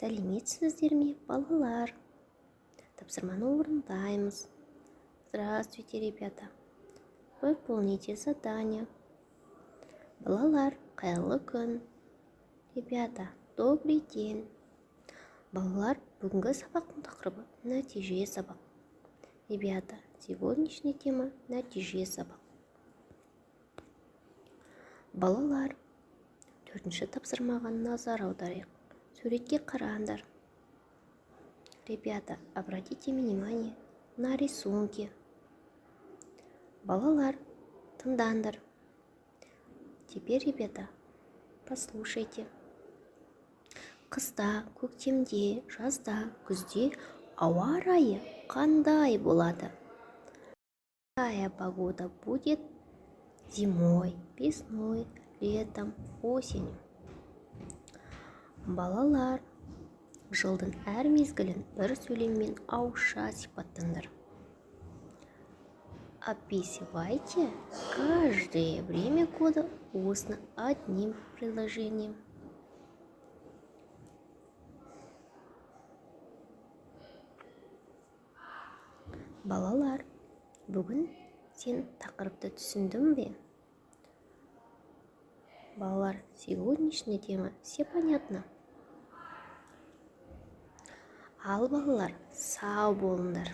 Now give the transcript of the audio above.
Сәлеметсіздер ме, балалар? Тапсырманы орындаймыз. Здравствуйте, ребята. Выполните задание. Балалар, қайырлы күн. Ребята, добрый день. Балалар, бүгінгі сабақтың тақырыбы нәтиже сабақ. Ребята, сегодняшняя тема нәтиже сабақ. Балалар, төртінші тапсырмаға назар аударайық. Суретке қараңдар. Ребята, обратите внимание на рисунки. Балалар, тыңдаңдар. Теперь, ребята, послушайте. Қыста, көктемде, жазда, күзде ауа райы қандай болады? Какая погода будет зимой, весной, летом, осенью? Балалар, жылдың әр мезгілін бір сөйлеммен ауызша сипаттаңдар. Описывайте каждое время года устно одним предложением. Балалар, бүгін сен тақырыпты түсіндің бе? Балалар, сегодняшняя тема все понятно? Ал балалар, сау болыңдар.